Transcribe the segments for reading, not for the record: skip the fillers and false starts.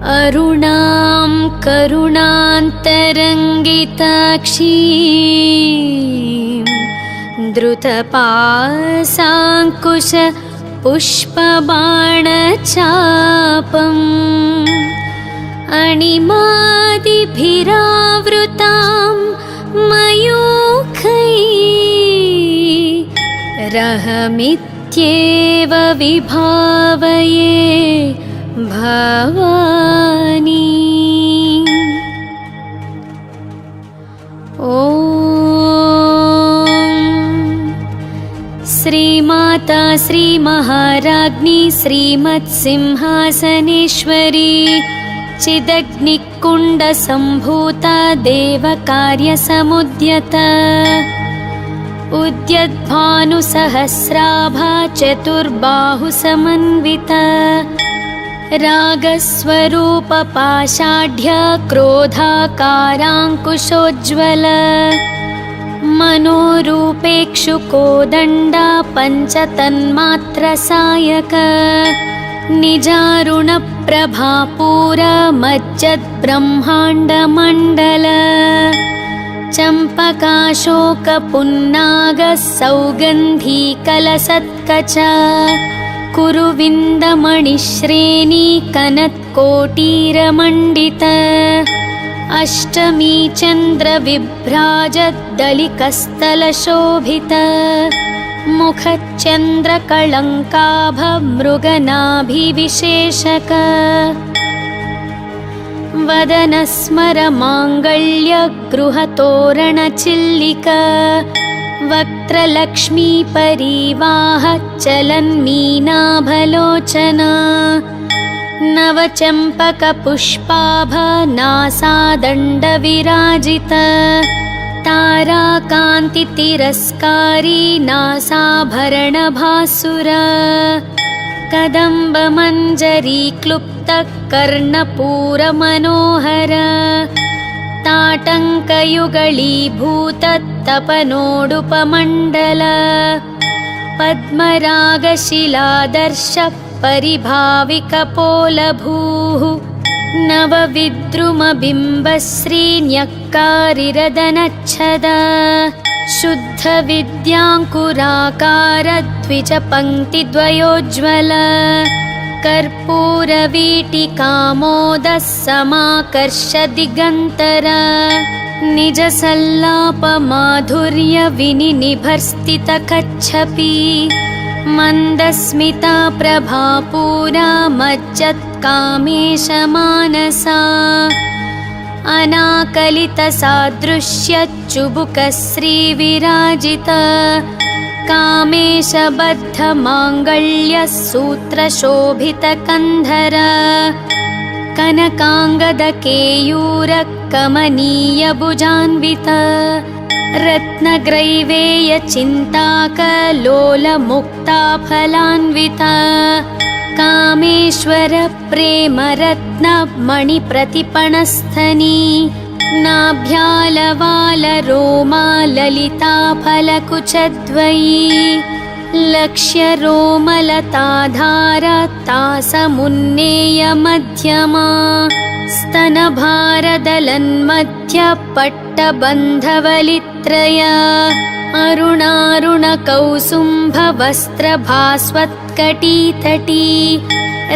अरुणां करुणान्तरङ्गिताक्षीं द्रुतपाशाङ्कुश पुष्पबाणचापम् अणिमादिभिरावृतां मयूखैः रहमित्येव विभावये भवानी। ॐ श्रीमाता श्रीमहाराज्ञी श्रीमत्सिंहासनेश्वरी चिदग्निकुण्डसम्भूता देवकार्यसमुद्यता उद्यद्भानुसहस्राभा चतुर्बाहुसमन्विता रागस्वरूपपाषाढ्य क्रोधाकाराङ्कुशोज्ज्वल मनोरूपेक्षुकोदण्डा पञ्चतन्मात्रसायक निजारुणप्रभापूरमज्जद्ब्रह्माण्डमण्डल चम्पकाशोकपुन्नागः सौगन्धीकलसत्कच कुरुविन्दमणिश्रेणी कनत्कोटीरमण्डित अष्टमी चन्द्रविभ्राजद्दलिकस्थलशोभित मुखच्चन्द्रकळङ्काभमृगनाभिविशेषक वदनस्मरमाङ्गल्यगृहतोरणचिल्लिक वक्त्रलक्ष्मीपरीवाह चलन्मीनाभलोचना नवचम्पकपुष्पाभनासादण्डविराजित ताराकान्तितिरस्कारी नासाभरणभासुर कदम्बमञ्जरीक्लुप्तकर्णपूरमनोहर ताटङ्कयुगलीभूततपनोडुपमण्डल पद्मरागशिलादर्श परिभाविकपोलभूः नवविद्रुमबिम्बश्रीन्यक्कारिरदनच्छद शुद्धविद्याङ्कुराकारद्विजपङ्क्तिद्वयोज्ज्वल कर्पूरवीटिकामोदः समाकर्ष दिगन्तर निजसल्लापमाधुर्यविनिनिभर्स्थितकच्छपी मन्दस्मिता प्रभापूरा मज्जत्कामेशमानसा अनाकलितसादृश्यच्चुबुकश्रीविराजित कामेशबद्धमाङ्गल्यसूत्रशोभितकन्धर कनकाङ्गदकेयूरकमनीयभुजान्वित रत्नग्रैवेयचिन्ताकलोलमुक्ताफलान्वित कामेश्वर प्रेमरत्नमणिप्रतिपणस्थनी नाभ्यालवालरोमाललिताफलकुचद्वयी लक्ष्यरोमलताधारतासमुन्नेयमध्यमा स्तनभारदलन्मध्यपट्टबन्धवलित्रय अरुणारुणकौसुम्भवस्त्रभास्वत्कटीतटी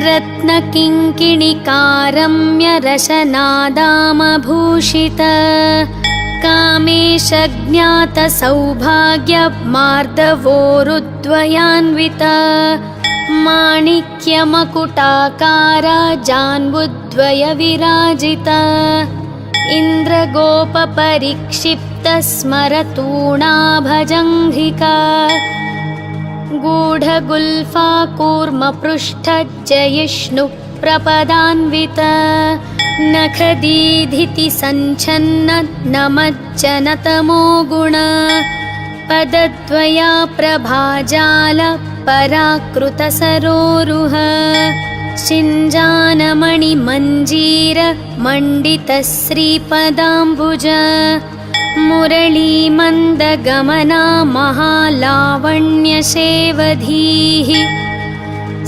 रत्नकिङ्किणिकारम्यरशनादामभूषित कामेशज्ञातसौभाग्यमार्दवोरुद्वयान्वित माणिक्यमकुटाकार जान्बुद्वयविराजित इन्द्रगोपपरिक्षिप्तस्मरतूणाभजङ्घिका गूढगुल्फा कूर्मपृष्ठजयिष्णुप्रपदान्वित नखदीधितिसञ्छन्न नमज्जनतमो गुण पदद्वया प्रभाजाल पराकृतसरोरुह शिञ्जानमणिमञ्जीर मण्डितश्रीपदाम्बुज मुरलीमन्दगमना महालावण्यशेवधीः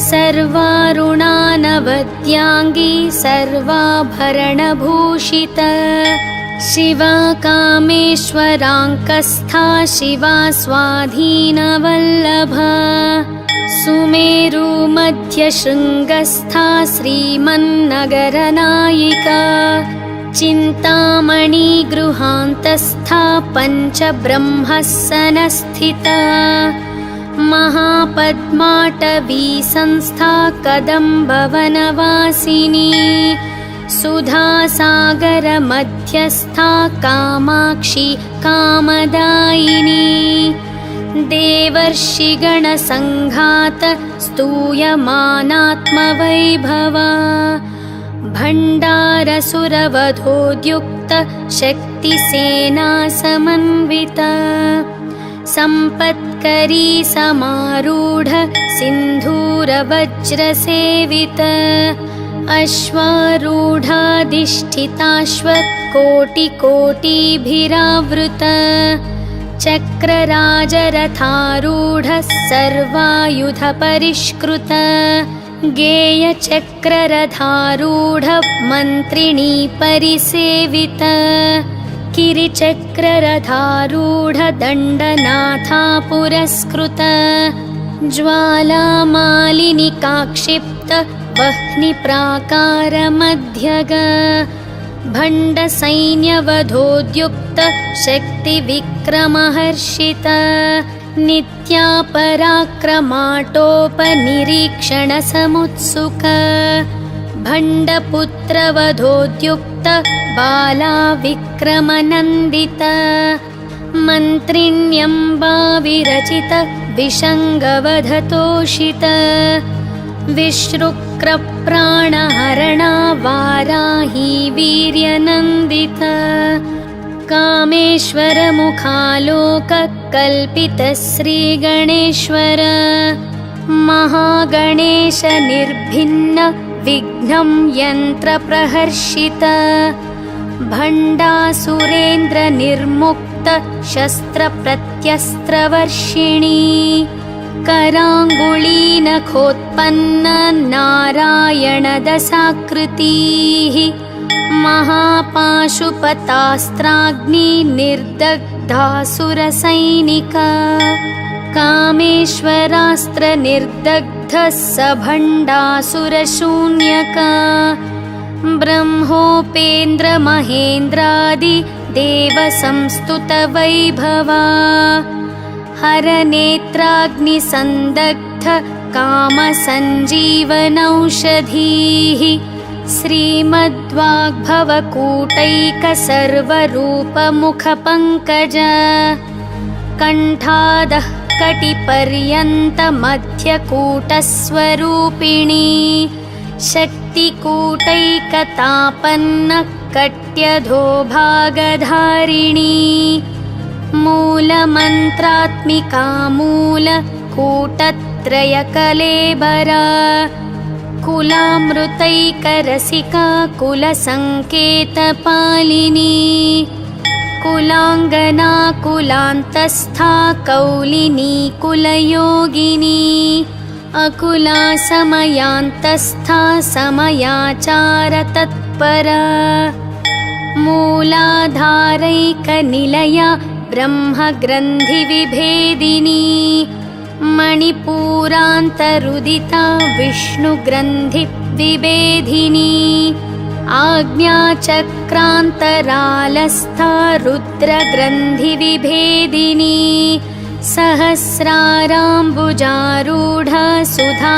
सर्वारुणानवद्याः लीलावद्यांगी सर्वाभरणभूषिता शिवा कामेश्वराङ्कस्था शिवा स्वाधीनवल्लभा सुमेरु मध्यशृङ्गस्था श्रीमन्नगरनायिका चिन्तामणि गृहान्तस्था पञ्चब्रह्मस्सनस्थिता महापद्माटवी संस्था कदम्बवनवासिनी सुधासागर मध्यस्था कामाक्षी कामदायिनी देवर्षिगणसङ्घात स्तूयमानात्मवैभवा भण्डारसुरवधोद्युक्त शक्तिसेना समन्विता सम्पत्करी समारूढ सिन्धूरवज्रसेवित अश्वारूढाधिष्ठिताश्वकोटिकोटिभिरावृत चक्रराजरथारूढ सर्वायुधपरिष्कृत गेयचक्ररथारूढ मन्त्रिणी परिसेवित किरिचक्ररथारूढ दण्डनाथा पुरस्कृत ज्वालामालिनिकाक्षिप्त वह्निप्राकारमध्यग भण्डसैन्यवधोद्युक्त शक्तिविक्रमहर्षित नित्यापराक्रमाटोपनिरीक्षणसमुत्सुक भण्डपुत्रवधोद्युक्त बालाविक्रमनन्दित मन्त्रिण्यम्बाविरचित विषङ्गवधतोषित विश्रुक्रप्राणहरणा वाराही वीर्यनन्दित कामेश्वरमुखालोककल्पित श्रीगणेश्वर महागणेश निर्भिन्न विघ्नं यन्त्रप्रहर्षित भण्डासुरेन्द्र निर्मुक्त शस्त्रप्रत्यस्त्रवर्षिणी कराङ्गुलीनखोत्पन्न नारायणदशाकृतिः महापाशुपतास्त्राग्निर्दग्धासुरसैनिका कामेश्वरास्त्रनिर्दग्धः स भण्डासुरशून्यका ब्रह्मोपेन्द्रमहेन्द्रादि देवसंस्तुतवैभवा हरनेत्राग्निसन्दग्ध कामसञ्जीवनौषधीः श्रीमद्वाग्भवकूटैकसर्वरूपमुखपङ्कज कण्ठादः कटिपर्यन्तमध्यकूटस्वरूपिणी शक्तिकूटैकतापन्न कट्यधोभागधारिणी मूलमन्त्रात्मिका मूलकूटत्रयकलेबरा कुलामृतैकरसिका कुलसङ्केतपालिनी कुलाङ्गना कुलान्तस्था कौलिनी कुलयोगिनी अकुला समयान्तस्था समयाचारतत्परा मूलाधारैकनिलया ब्रह्मग्रन्थिविभेदिनी मणिपूरान्तरुदिता विष्णुग्रन्थिविभेदिनी आज्ञाचक्रान्तरालस्था रुद्रग्रन्थिविभेदिनी सहस्राराम्बुजारूढा सुधासाराभिवर्षिणी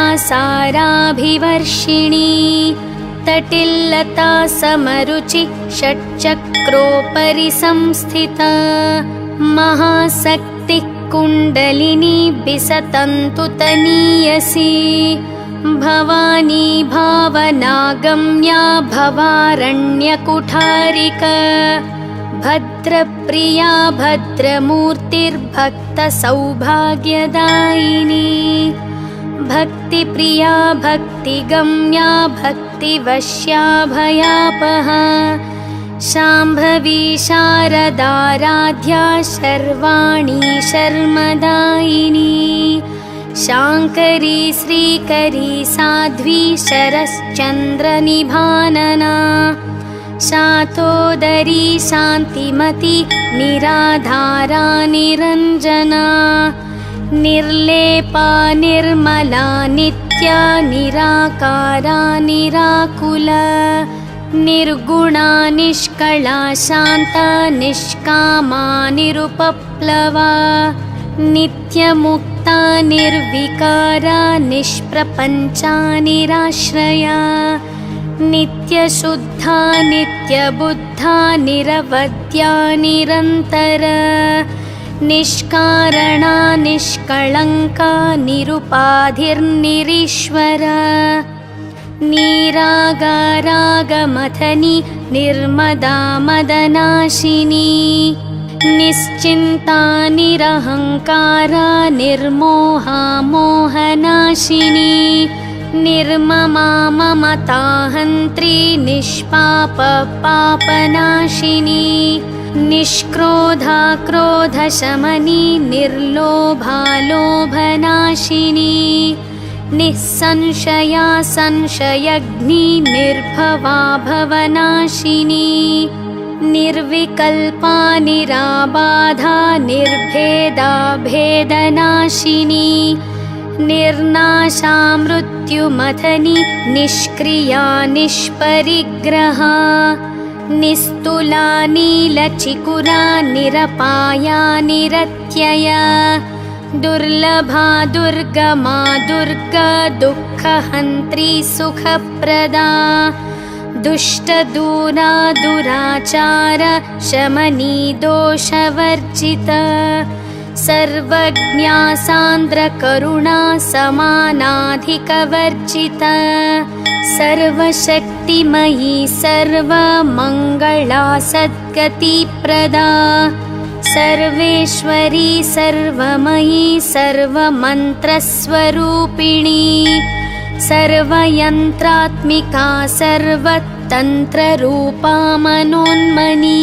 तटिल्लता समरुचि षट्चक्रोपरि संस्थिता महाशक्तिः कुण्डलिनी बिसतन्तुतनीयसी भवानी भावनागम्या भवारण्यकुठारिका भद्रप्रिया भद्रमूर्तिर्भक्तसौभाग्यदायिनी भक्तिप्रिया भक्तिगम्या भक्तिवश्या भयापहा शाम्भवी शारदाराध्या शर्वाणी शर्मदायिनी शाङ्करी श्रीकरी साध्वी शरश्चन्द्रनिभानना शातोदरी शान्तिमती निराधारा निरञ्जना निर्लेपा निर्मला नित्या निराकारा निराकुला निर्गुणा निष्कला शान्ता निष्कामा निरुपप्लवा नित्यमुक्ता निर्विकारा निष्प्रपञ्चा निराश्रया नित्यशुद्धा नित्यबुद्धा निरवद्या निरन्तरा निष्कारणा निष्कळङ्का निरुपाधिर्निरीश्वरा निरागारागमथनी निर्मदा मदनाशिनी निश्चिन्ता निरहङ्कारा निर्मोहा मोहनाशिनी निर्ममा ममताहन्त्री निष्पाप पापनाशिनी निष्क्रोधा क्रोधशमनी निर्लोभा लोभनाशिनी निःसंशया संशयग्नि निर्भवा भवनाशिनी निर्विकल्पा निराबाधा निर्भेदा भेदनाशिनी निर्नाशा मृत्युमथनी निष्क्रिया निष्परिग्रहा निस्तुला नीलचिकुरा निरपाया निरत्यया दुर्लभा दुर्गमा दुर्गा दुःखहन्त्री सुखप्रदा दुष्टदूरा दुराचार शमनी दोषवर्जिता सर्वज्ञा सान्द्रकरुणा समानाधिकवर्जिता सर्वशक्तिमयी सर्वमङ्गला सद्गतिप्रदा सर्वेश्वरी सर्वमयी सर्वमन्त्रस्वरूपिणी सर्वयन्त्रात्मिका सर्वतन्त्ररूपा मनोन्मनी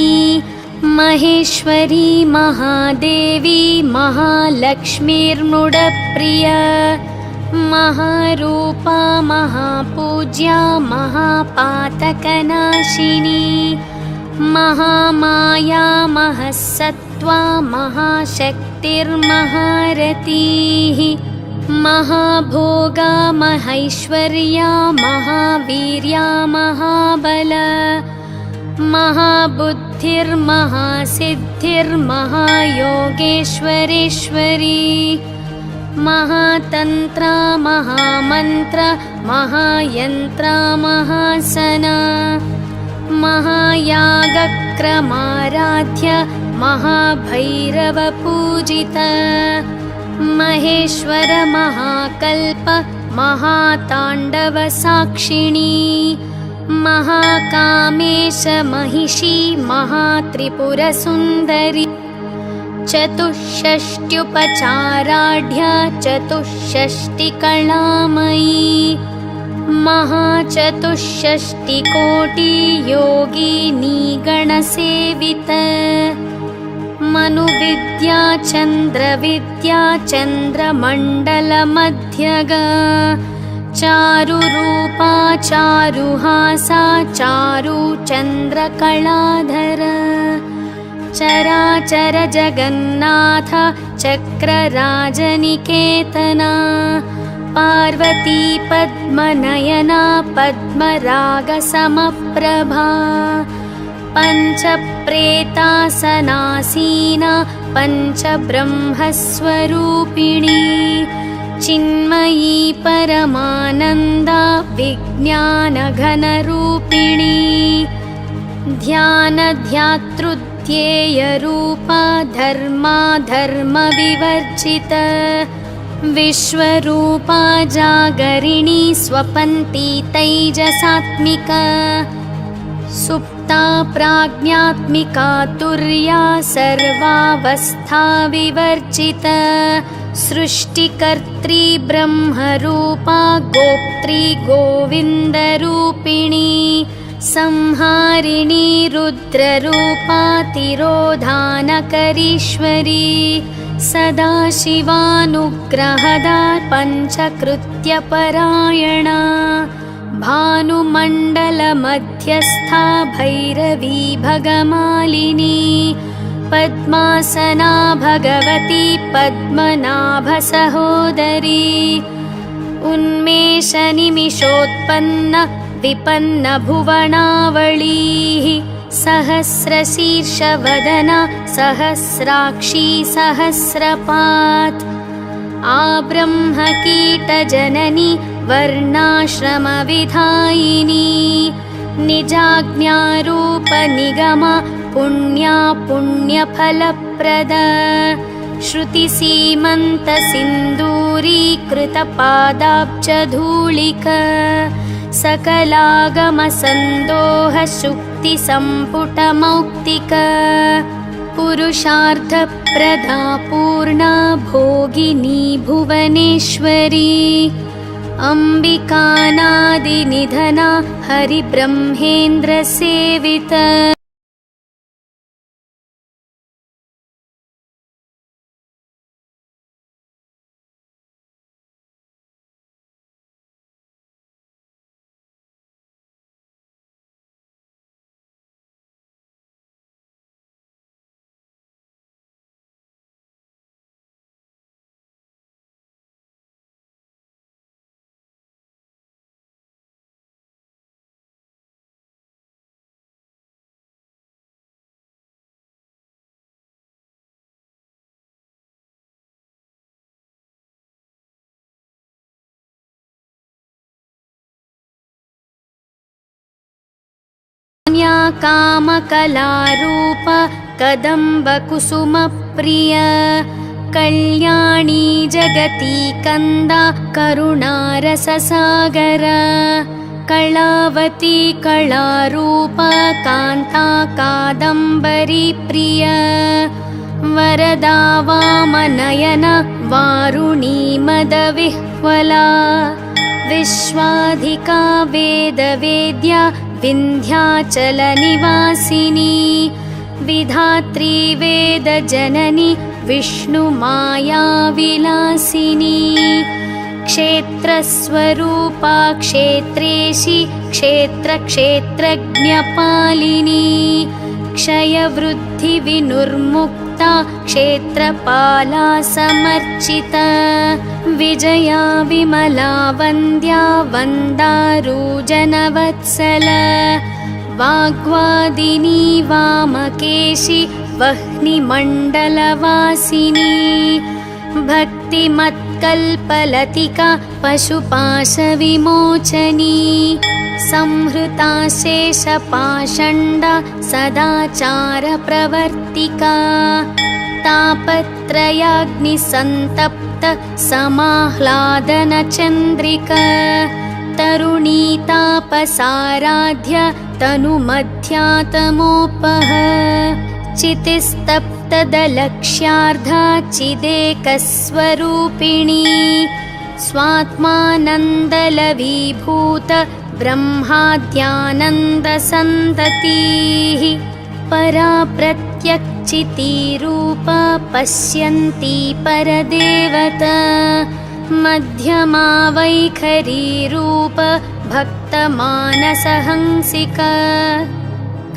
महेश्वरी महादेवी महालक्ष्मीर्मुडप्रिया महारूपा महापूज्या महापातकनाशिनी महामाया महसत्त्वा महाशक्तिर्महारतीः महाभोगा महैश्वर्या महावीर्या महाबला महाबुद्धिर्महासिद्धिर्महायोगेश्वरेश्वरी महातन्त्रा महामन्त्र महायन्त्रा महासना महायागक्रमाराध्य महाभैरवपूजिता महेश्वर महाकल्प महाताण्डवसाक्षिणी महाकामेश महिषी महात्रिपुरसुन्दरी चतुष्षष्ट्युपचाराढ्या चतुष्षष्टिकलामयी महाचतुष्षष्टिकोटियोगिनी गणसेविता मनुविद्या चन्द्रविद्या चन्द्रमण्डलमध्यगा चारुरूपा चारुहासा चारुचन्द्रकलाधरा चराचर जगन्नाथ चक्रराजनिकेतना पार्वती पद्मनयना पद्मरागसमप्रभा पञ्चप्रेतासनासीना पञ्चब्रह्मस्वरूपिणी चिन्मयी परमानन्दा विज्ञानघनरूपिणी ध्यानध्यातृध्येयरूपा धर्मा धर्मविवर्जिता विश्वरूपा जागरिणी स्वपन्ती तैजसात्मिका सुप्ता प्राज्ञात्मिका तुर्या सर्वावस्था विवर्जिता सृष्टिकर्त्री ब्रह्मरूपा गोप्त्री गोविन्दरूपिणी संहारिणी रुद्ररूपा तिरोधानकरीश्वरी सदाशिवानुग्रहदा पञ्चकृत्यपरायणा भानुमण्डलमध्यस्था भैरवी भगमालिनी पद्मासना भगवती पद्मनाभसहोदरी उन्मेषनिमिषोत्पन्न विपन्नभुवनावळीः सहस्रशीर्षवदना सहस्राक्षी सहस्रपात् आब्रह्मकीटजननी वर्णाश्रमविधायिनी निजाज्ञारूपनिगमा पुण्या पुण्यफलप्रदा श्रुतिसीमन्तसिन्दूरीकृतपादाब्जधूलिका सकलागमसन्दोहशुक्तिसम्पुटमौक्तिका पुरुषार्थप्रदा पूर्णा भोगिनी भुवनेश्वरी अम्बिकानादिनिधना हरिब्रह्मेन्द्रसेविता कामकलारूप कदम्बकुसुमप्रिय कल्याणी जगती कंदा करुणारससागर कलावती कलारूप कान्ता कादम्बरी प्रिय वरदा वामनयन वारुणी मदविह्वला विश्वाधिका वेदवेद्या विन्ध्याचलनिवासिनी विधात्री वेदजननी विष्णुमायाविलासिनी क्षेत्रस्वरूपा क्षेत्रेशी क्षेत्रक्षेत्रज्ञपालिनी क्षयवृद्धिविनुर्मुक्ता क्षेत्रपाला समर्चिता विजया विमला वन्द्या वन्दारूजनवत्सला वाग्वादिनी वामकेशी वह्निमण्डलवासिनी भक्तिमत्कल्पलतिका पशुपाशविमोचनी संहृता शेषपाषण्डा सदाचारप्रवर्तिका तापत्रयाग्निसन्तप्त समाह्लादनचन्द्रिका तरुणी तापसाराध्य तनुमध्यातमोपह चितिस्तप्तदलक्ष्यार्धा चिदेकस्वरूपिणी स्वात्मानन्दलवीभूत ब्रह्माद्यानन्दसन्ततिः परा प्रत्यक्चितीरूपा पश्यन्ती परदेवता मध्यमा वैखरीरूप भक्तमानसहंसिका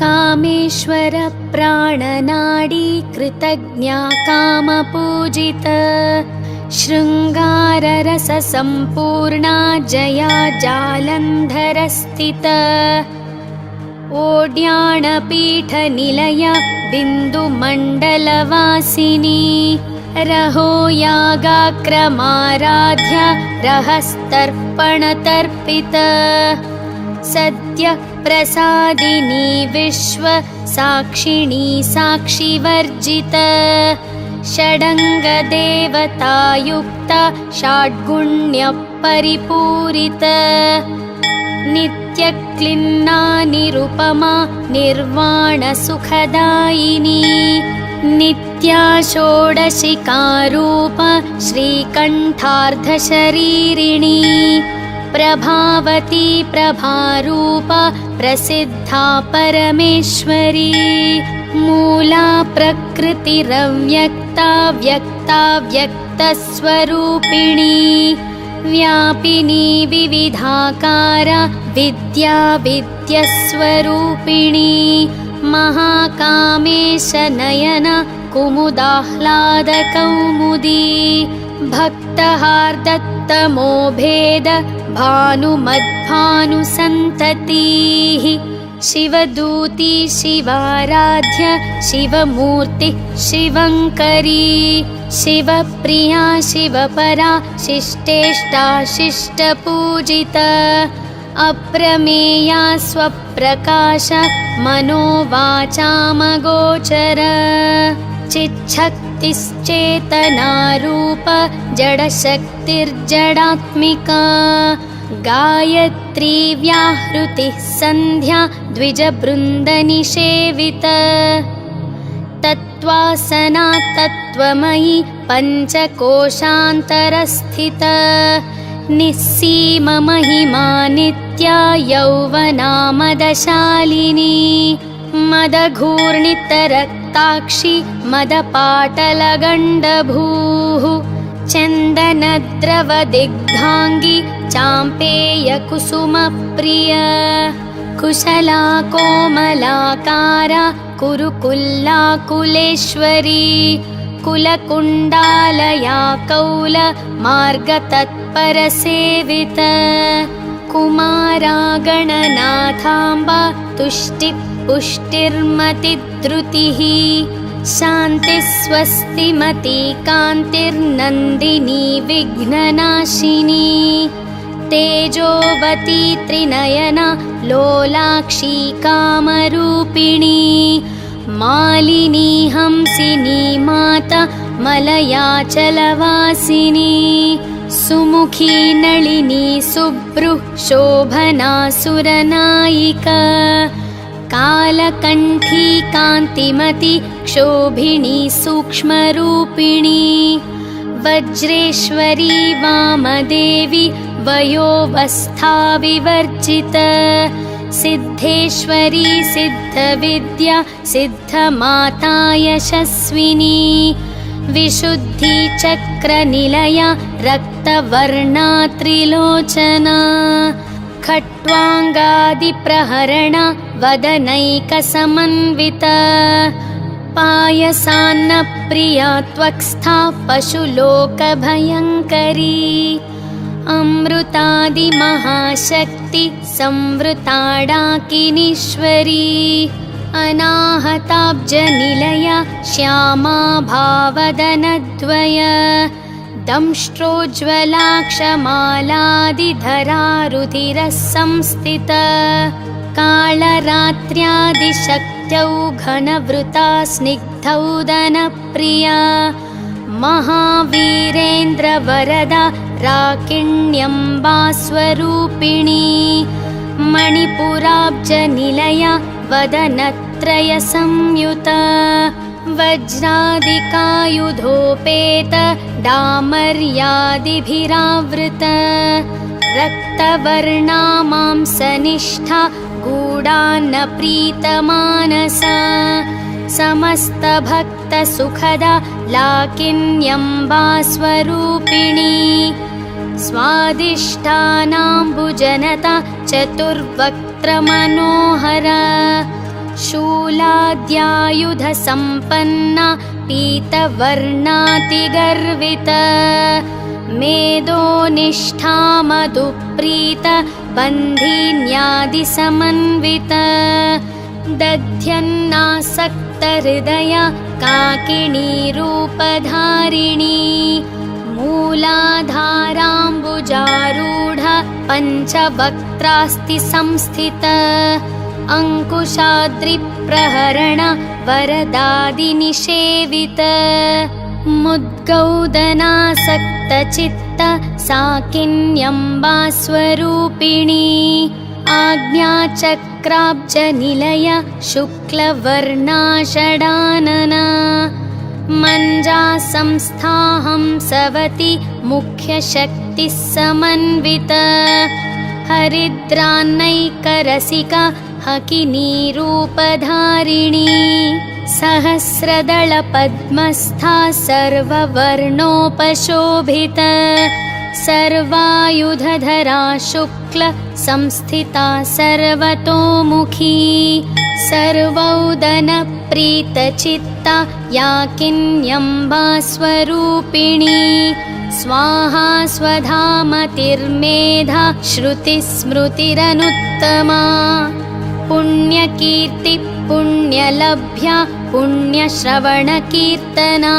कामेश्वर प्राणनाडी कृतज्ञा कामपूजिता शृङ्गाररससम्पूर्णा जया जालन्धरस्थिता ओड्याणपीठनिलया बिन्दुमण्डलवासिनी रहो यागाक्रमाराध्या रहस्तर्पणतर्पिता सद्यः प्रसादिनी विश्व साक्षिणी साक्षिवर्जिता षडङ्गदेवतायुक्ता षड्गुण्यपरिपूरिता नित्यक्लिन्ना निरुपमा निर्वाणसुखदायिनी नित्या षोडशिकारूप श्रीकण्ठार्धशरीरिणी प्रभावती प्रभारूपा प्रसिद्धा परमेश्वरी मूला प्रकृतिरव्यक्ता व्यक्ता व्यक्तस्वरूपिणी व्यापिनी विविधाकारा विद्या विद्यस्वरूपिणी महाकामेशनयन कुमुदाह्लादकौमुदी भक्तहार्दत्तमो भेद भानुमद्भानुसन्ततिः शिवदूती शिवाराध्य शिवमूर्ति शिवङ्करी शिवप्रिया शिवपरा शिष्टेष्टा शिष्टपूजिता अप्रमेया स्वप्रकाश मनोवाचामगोचर चिच्छक्तिश्चेतनारूप जडशक्तिर्जडात्मिका गायत्री व्याहृतिः सन्ध्या द्विजबृन्दनिषेविता तत्त्वासना तत्त्वमयी पञ्चकोशान्तरस्थिता निस्सीममहिमा नित्या यौवनामदशालिनी मदघूर्णितरक्ताक्षी मदपाटलगण्डभूः चन्दनद्रवदिग्धाङ्गी चाम्पेयकुसुमप्रिया कुशला कोमलाकारा कुरुकुल्लाकुलेश्वरी कुलकुण्डालया कौल मार्गतत्परसेविता कुमारा गणनाथाम्बा तुष्टिपुष्टिर्मतिद्रुतिः शान्तिस्वस्तिमती कान्तिर्नन्दिनी विघ्ननाशिनी तेजोवती त्रिनयना लोलाक्षी कामरूपिणी मालिनी हंसिनी माता मलयाचलवासिनी सुमुखी नलिनी सुभ्रुः शोभना सुरनायिका कालकण्ठी कान्तिमती क्षोभिणी सूक्ष्मरूपिणी वज्रेश्वरी वामदेवी वयोवस्था विवर्जिता सिद्धेश्वरी सिद्धविद्या सिद्धमाता यशस्विनी विशुद्धिचक्रनिलया रक्तवर्णा त्रिलोचना खट्वाङ्गादिप्रहरणा वदनैकसमन्विता पायसान्नप्रिया त्वक्स्था पशुलोकभयङ्करी अमृतादिमहाशक्ति संवृताडाकिनीश्वरी अनाहताब्जनिलया श्यामा भावदनद्वया दंष्ट्रोज्ज्वलाक्षमालादिधरा रुधिरः संस्थिता कालरात्र्यादिशक्त्यौ घनवृता स्निग्धौदनप्रिया महावीरेन्द्रवरदा राकिण्यम्बा स्वरूपिणी मणिपुराब्जनिलया वदनत्रयसंयुता वज्रादिकायुधोपेत डामर्यादिभिरावृता रक्तवर्णा मांसनिष्ठा गूढान्नप्रीतमानसा समस्तभक्तसुखदा लाकिन्यम्बा स्वरूपिणी स्वादिष्ठानाम्बुजनता चतुर्वक्त्रमनोहरा शूलाद्यायुधसम्पन्ना पीतवर्णातिगर्विता मेदोनिष्ठा मधुप्रीता बन्धिन्यादिसमन्विता दध्यन्नासक्तहृदया काकिनी रूपधारिणी मूलाधाराम्बुजारूढा पञ्चवक्त्रास्ति संस्थिता अङ्कुशाद्रिप्रहरण वरदादिनिषेविता मुद्गौदनासक्तचित्त साकिन्यम्बा स्वरूपिणी आज्ञाचक्राब्जनिलया शुक्लवर्णा षडानना मञ्जा संस्था हंसवती मुख्यशक्तिः समन्विता हरिद्रान्नैकरसिका हकिनी रूपधारिणी सहस्रदलपद्मस्था सर्ववर्णोपशोभिता सर्वायुधधरा शुक्ल संस्थिता सर्वतोमुखी सर्वौदनप्रीतचित्ता या किन्यम्बा स्वरूपिणी स्वाहा स्वधामतिर्मेधा श्रुतिस्मृतिरनुत्तमा पुण्यकीर्ति पुण्यलभ्या पुण्यश्रवणकीर्तना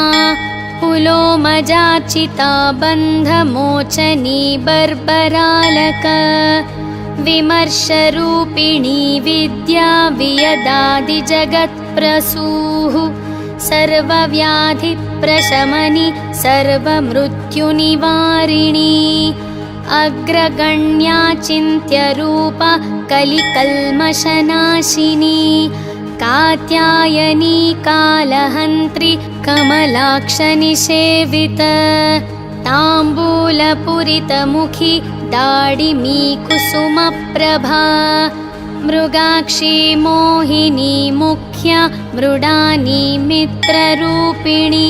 पुलोमजाचिता बन्धमोचनी बर्बरालक विमर्शरूपिणी विद्या वियदादिजगत्प्रसूः सर्वव्याधिप्रशमनी सर्वमृत्युनिवारिणी अग्रगण्या चिन्त्यरूपा कलिकल्मषनाशिनी कात्यायनी कालहन्त्री कमलाक्षनिषेविता ताम्बूलपूरितमुखी दाडिमी कुसुमप्रभा मृगाक्षी मोहिनी मुख्या मृडानी मित्ररूपिणी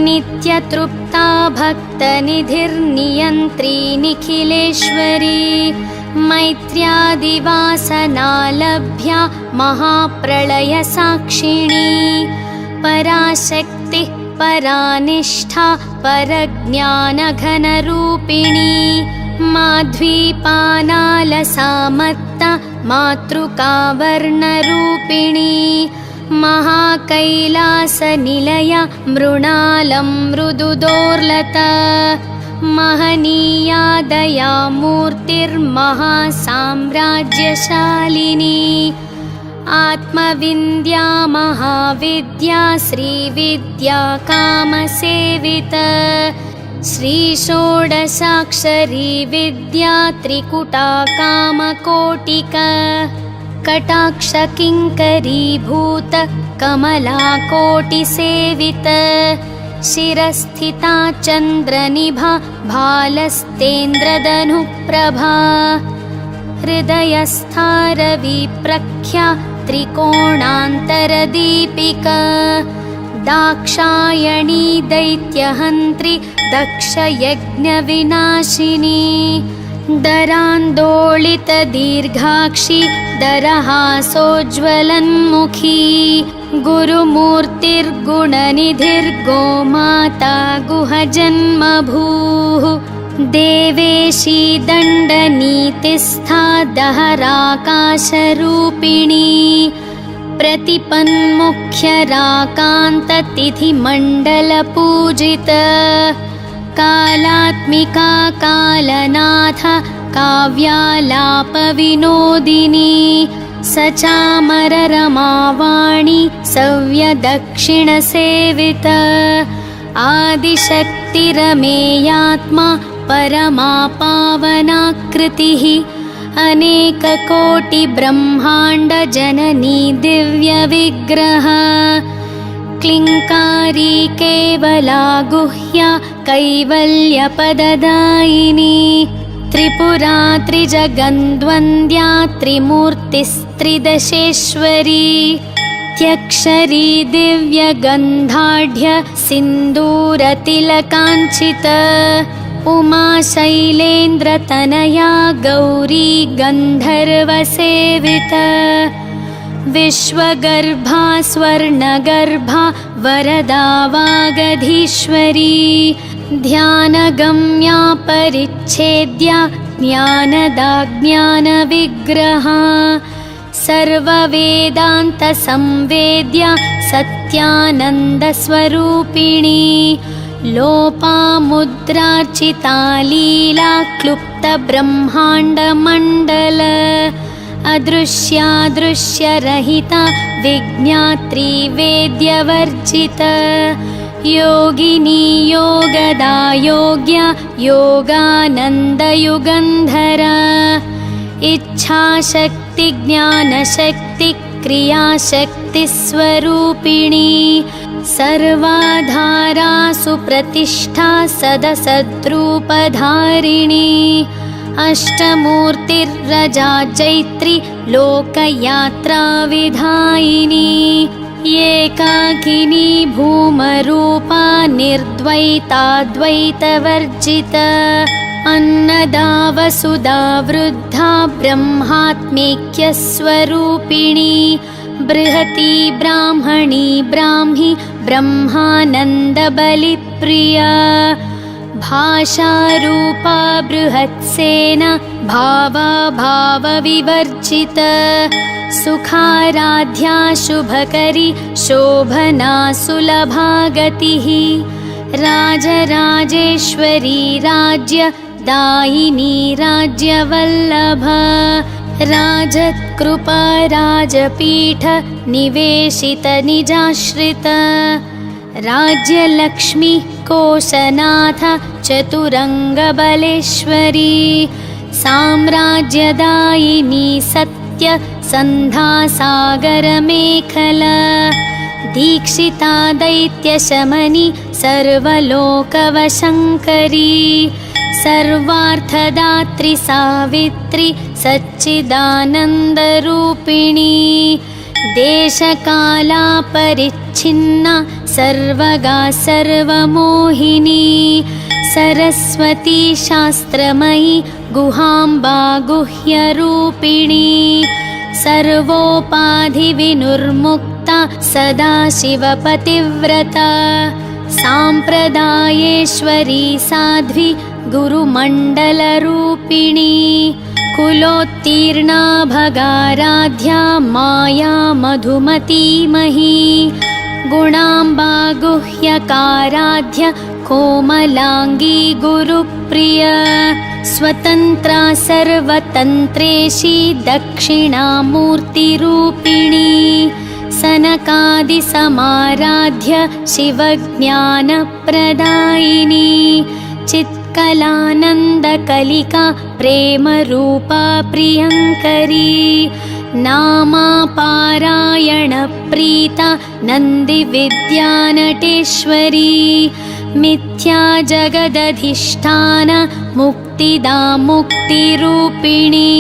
नित्यतृप्ता भक्तनिधिर्नियन्त्री निखिलेश्वरी मैत्र्यादिवासनालभ्या महाप्रलयसाक्षिणी पराशक्तिः परानिष्ठा परज्ञानघनरूपिणी माध्वीपानालसामत्ता मातृकावर्णरूपिणी महाकैलासनिलया मृणालं मृदुदोर्लता महनीया दयामूर्तिर्महासाम्राज्यशालिनी आत्मविन्द्या महाविद्या श्रीविद्या कामसेविता श्रीषोडशाक्षरी विद्या त्रिकुटा कामकोटिका कटाक्षकिङ्करीभूत कमलाकोटिसेविता शिरस्थिता चन्द्रनिभा भालस्तेन्द्रधनुप्रभा हृदयस्था रविप्रख्या त्रिकोणान्तरदीपिका दाक्षायणी दैत्यहन्त्री दक्षयज्ञविनाशिनी दरान्दोलितदीर्घाक्षी दरहासोज्ज्वलन्मुखी गुरुमूर्तिर्गुणनिधिर्गोमाता गुहजन्मभूः देवेशी दण्डनीतिस्था दहराकाशरूपिणी प्रतिपन्मुख्यराकान्ततिथिमण्डलपूजिता कालात्मिका कालनाथ काव्यालापविनोदिनी सचामररमावाणी सव्यदक्षिणसेविता आदिशक्तिरमेयात्मा परमा पावनाकृतिः अनेककोटिब्रह्माण्डजननी दिव्यविग्रह क्लिङ्कारी केवला गुह्या कैवल्यपददायिनी त्रिपुरा त्रिजगन्द्वन्द्या त्रिमूर्तिस्त्रिदशेश्वरी त्यक्षरी दिव्यगन्धाढ्य सिन्दूरतिलकाञ्चिता उमा शैलेन्द्रतनया गौरी गन्धर्वसेविता विश्वगर्भा स्वर्णगर्भा वरदा वागधीश्वरी ध्यानगम्या परिच्छेद्या ज्ञानदा ज्ञानविग्रहा सर्ववेदान्तसंवेद्या सत्यानन्दस्वरूपिणी लोपामुद्रार्चिता लीला क्लुप्तब्रह्माण्डमण्डल अदृश्यादृश्यरहिता विज्ञात्री वेद्यवर्जिता योगिनी योगदा योग्या योगानन्दयुगन्धरा इच्छाशक्ति ज्ञानशक्ति क्रियाशक्तिस्वरूपिणी सर्वाधारा सुप्रतिष्ठा सदसद्रूपधारिणी अष्टमूर्तिर्रजा चैत्री लोकयात्रा विधायिनी एकाकिनी भूमरूपा निर्द्वैताद्वैतवर्जिता अन्नदा वसुधा वृद्धा ब्रह्मात्मैक्यस्वरूपिणी बृहती ब्राह्मणी ब्राह्मी ब्रह्मानन्दबलिप्रिया भाषारूपा बृहत्सेना भावा भावविवर्जिता सुखाराध्या शुभकरी शोभना सुलभा गतिः राजराजेश्वरी राज्यदायिनी राज्यवल्लभा राजत्कृपा राजपीठ निवेशित निजाश्रित राज्यलक्ष्मी कोशनाथ चतुरङ्गबलेश्वरी साम्राज्यदायिनी सत्य सन्धासागरमेखला दीक्षिता दैत्यशमनी सर्वलोकवशङ्करी सर्वार्थदात्री सावित्री सच्चिदानन्दरूपिणी देशकालापरिच्छिन्ना सर्वगा सर्वमोहिनी सरस्वती शास्त्रमयी गुहाम्बा गुह्यरूपिणी सर्वोपाधिविनुर्मुक्ता सदाशिवपतिव्रता साम्प्रदायेश्वरी साध्वी गुरुमण्डलरूपिणी कुलोत्तीर्णा भगाराध्या माया मधुमतीमही गुणाम्बा गुह्यकाराध्य कोमलांगी गुरुप्रिया स्वतन्त्रा सर्वतन्त्रेशी दक्षिणामूर्तिरूपिणी सनकादिसमाराध्य शिवज्ञानप्रदायिनी चित्कलानन्दकलिका प्रेमरूपा प्रियङ्करी नामापारायणप्रीता नन्दिविद्यानटेश्वरी मिथ्या जगदधिष्ठान मुक्तिदा मुक्तिरूपिणी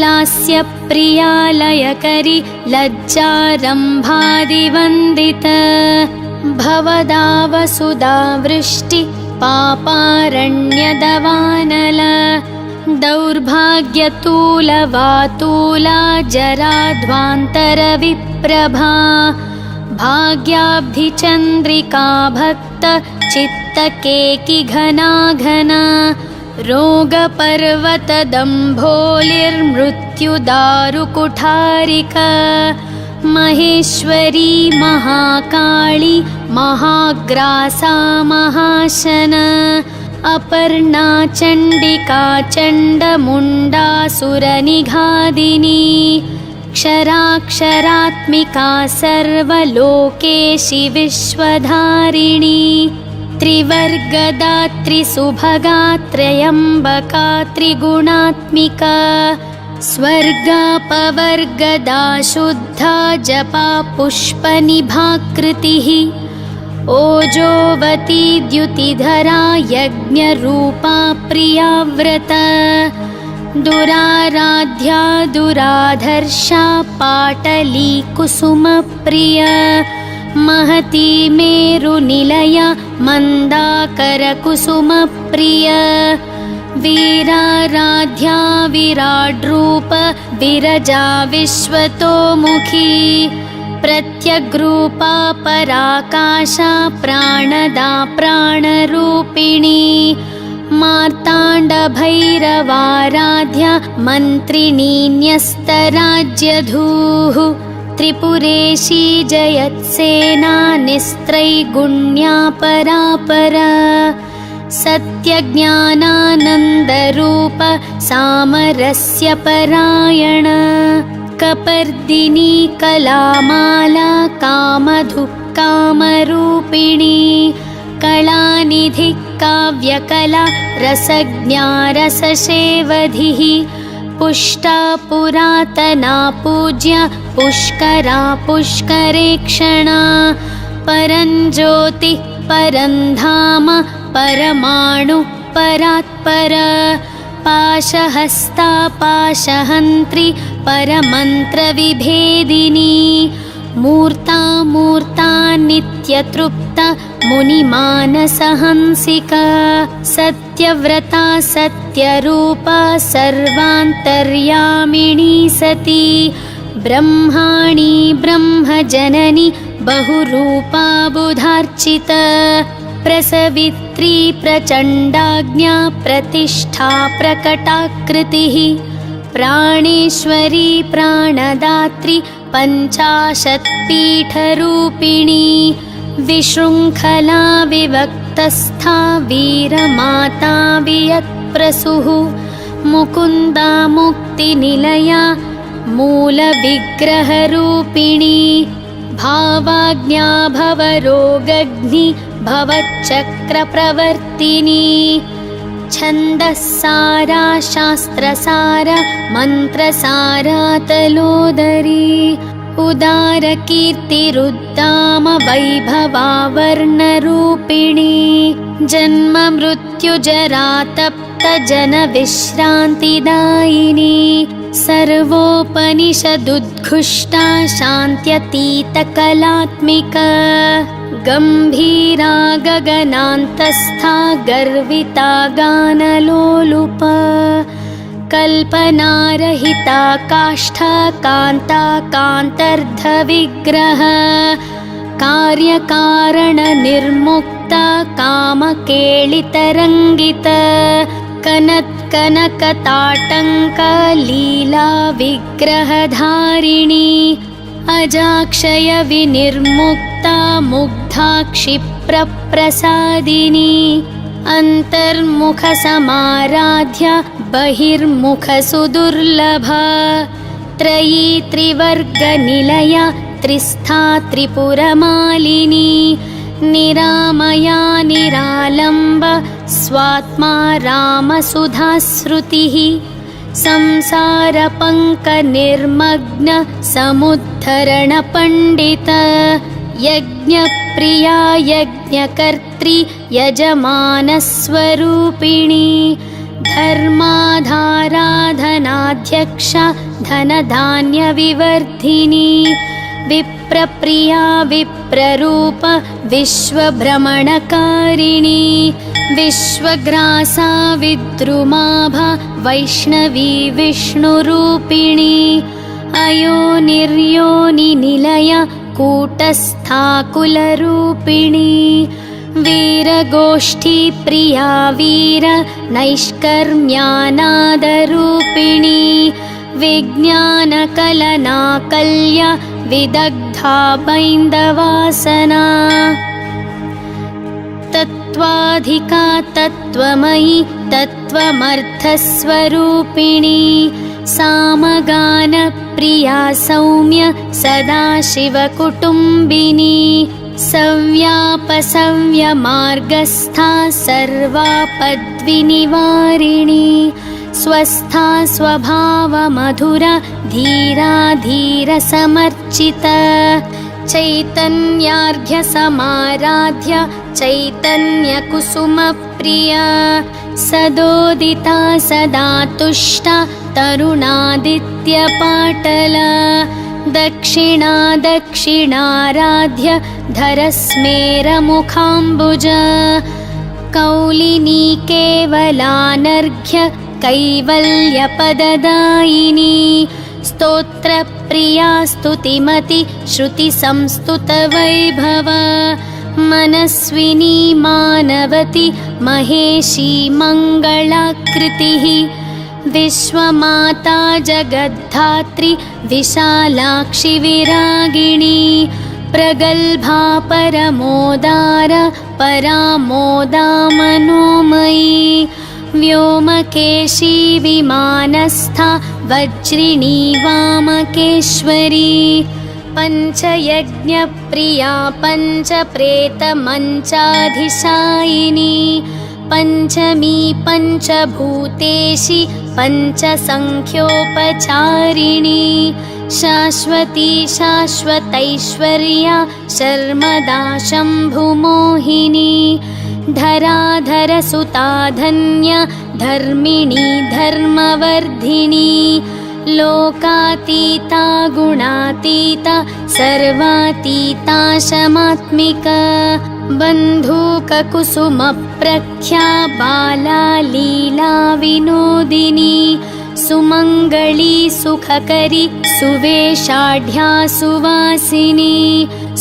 लास्यप्रिया लयकरी लज्जारम्भादिवन्दिता भवदा वसुधा वृष्टि पापारण्यदवानला दौर्भाग्यतूलवातूला जराध्वान्तरविप्रभा भाग्याब्धिचन्द्रिका भक्त चित्तकेकि घना घना रोगपर्वतदम्भोलिर्मृत्युदारुकुठारिका महेश्वरी महाकाली महाग्रासा महाशना अपर्णा चण्डिका चण्डमुण्डासुरनिघादिनी क्षराक्षरात्मिका सर्वलोकेशि विश्वधारिणी त्रिवर्गदात्री सुभगा त्र्यम्बका त्रिगुणात्मिका स्वर्गापवर्गदा शुद्धा जपा पुष्पनिभाकृतिः ओजोवती द्युतिधरा यज्ञरूपा प्रियाव्रता दुराराध्या दुराधर्षा पाटली कुसुमप्रिया महती मेरुनिलया मन्दाकरकुसुमप्रिया वीराराध्या विराड्रूप विरजा विश्वतोमुखी प्रत्यग्रूपा पराकाशा प्राणदा प्राणरूपिणी मार्ताण्डभैरवाराध्या मन्त्रिणी न्यस्तराज्यधूः त्रिपुरेशी जयत्सेना निस्त्रैगुण्या परापरा सत्यज्ञानानन्दरूप सामरस्य परायण कपर्दिनी कलामाला कामधुः कामरूपिणी कलानिधि काव्यकला रसज्ञा रससेवधिः पुष्टा पुरातना पूज्या पुष्करा पुष्करेक्षणा परञ्ज्योतिः परन्धाम परमाणु परात्पर पाशहस्ता पाशहन्त्री परमन्त्रविभेदिनी मूर्ता मूर्ता नित्यतृप्ता मुनिमानसहंसिका सत्यव्रता सत्यरूपा सर्वान्तर्यामिणी सती ब्रह्माणी ब्रह्मजननी बहुरूपा बुधार्चिता प्रसवित्री प्रचण्डाज्ञा प्रतिष्ठा प्रकटाकृतिः प्राणेश्वरी प्राणदात्री पञ्चाशत्पीठरूपिणी विशृङ्खला विवक्तस्था वीरमाता वियत्प्रसूः मुकुन्दा मुक्तिनिलया मूलविग्रहरूपिणी भावाज्ञा भवरोगग्नि भवच्चक्रप्रवर्तिनी छन्दस्सारा शास्त्रसारा मन्त्रसारा तलोदरी उदारकीर्तिरुद्दाम वैभवा वर्णरूपिणी जन्म मृत्युजरा तप्त जनविश्रान्तिदायिनी सर्वोपनिषदुद्घुष्टा शान्त्यतीतकलात्मिका गम्भीरा गगनान्तस्था गर्विता गानलोलुपा कल्पनारहिता काष्ठा कान्ता कान्तर्धविग्रह कार्यकारणनिर्मुक्ता कामकेलितरङ्गिता कनत्कनकताटङ्कलीला विग्रहधारिणी अजाक्षयविनिर्मुक्ता मुग्धा क्षिप्रप्रसादिनी अन्तर्मुखसमाराध्या बहिर्मुखसुदुर्लभा त्रयी त्रिवर्गनिलया त्रिस्था त्रिपुरमालिनी निरामया निरालम्ब स्वात्मा रामसुधाश्रुतिः संसारपङ्कनिर्मग्न समुद्धरणपण्डित यज्ञप्रिया यज्ञकर्त्री यजमानस्वरूपिणी धर्माधाराधनाध्यक्षा धनधान्यविवर्धिनी विप्रप्रिया विप्ररूप विश्वभ्रमणकारिणी विश्वग्रासा विद्रुमाभा वैष्णवी विष्णुरूपिणी अयोनिर्योनिनिलया कूटस्था कुलरूपिणी वीरगोष्ठीप्रिया वीर नैष्कर्म्यानादरूपिणी विज्ञानकलनाकल्या विदग्धा बैन्दवासना तत्त्वाधिका तत्त्वमयी तत्त्वमर्थस्वरूपिणी सामगानप्रिया सौम्य सदाशिवकुटुम्बिनी सव्यापसव्यमार्गस्था सर्वापद्विनिवारिणी स्वस्था स्वभावमधुरा धीरा धीरसमर्चिता चैतन्यार्घ्यसमाराध्य चैतन्यकुसुमप्रिया सदोदिता सदा तुष्टा तरुणादित्यपाटला दक्षिणा दक्षिणाराध्य धरस्मेरमुखाम्बुजा कौलिनी केवलानर्घ्य कैवल्यपददायिनी स्तोत्रप्रिया स्तुतिमति श्रुतिसंस्तुतवैभवा मनस्विनी मानवती महेशी मङ्गलाकृतिः विश्वमाता जगद्धात्री विशालाक्षि विरागिणी प्रगल्भा परमोदार परामोदा मनोमयी व्योमकेशी विमानस्था वज्रिणी वामकेश्वरी पञ्चयज्ञप्रिया पञ्चप्रेतमञ्चाधिशायिनी पञ्चमी पञ्चभूतेशी पञ्चसङ्ख्योपचारिणी शाश्वती शाश्वतैश्वर्या शर्मदा शम्भुमोहिनी धराधरसुता धन्या धर्मिणी धर्मवर्धिनी लोकातीता गुणातीता सर्वातीता शमात्मिका बन्धूककुसुमप्रख्या बाला लीला विनोदिनी सुमङ्गली सुखकरी सुवेशाढ्या सुवासिनी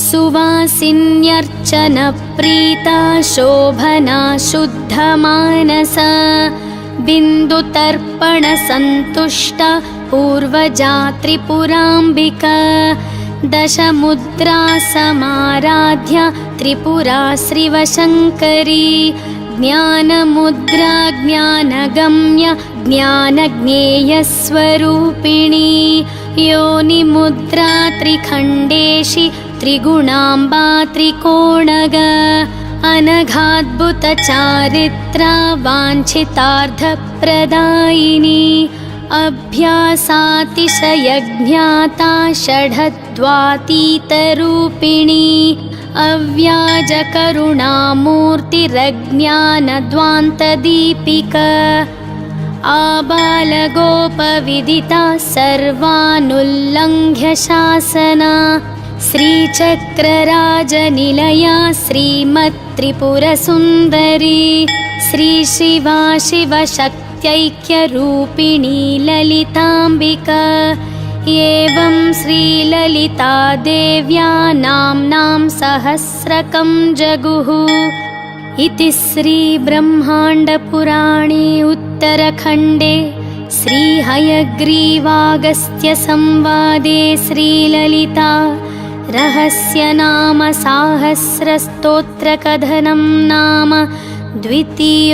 सुवासिन्यर्चनप्रीता शोभना शुद्धमानसा बिन्दुतर्पणसन्तुष्टा पूर्वजा त्रिपुराम्बिका दशमुद्रा समाराध्या त्रिपुरा श्रीवशङ्करी ज्ञानमुद्रा ज्ञानगम्य ज्ञानज्ञेयस्वरूपिणी योनिमुद्रा त्रिखण्डेशि त्रिगुणाम्बा त्रिकोणग अनघाद्भुतचारित्रा वाञ्छितार्थप्रदायिनी अभ्यासातिशयज्ञाता षडद्वातीतरूपिणी अव्याजकरुणामूर्तिरज्ञानद्वान्तदीपिका आबालगोपविदिता सर्वानुल्लङ्घ्य शासना श्रीचक्रराजनिलया श्रीमत्त्रिपुरसुन्दरी श्रीशिवा शिवशक्त्यैक्यरूपिणी ललिताम्बिका एवं श्रीललितादेव्या नाम्नां सहस्रकं जगुः इति श्रीब्रह्माण्डपुराणे उत्तरखण्डे श्रीहयग्रीवागस्त्यसंवादे श्रीललिता रहस्यनाम साहस्रस्तोत्रकथनं नाम द्वितीयोऽध्यायः।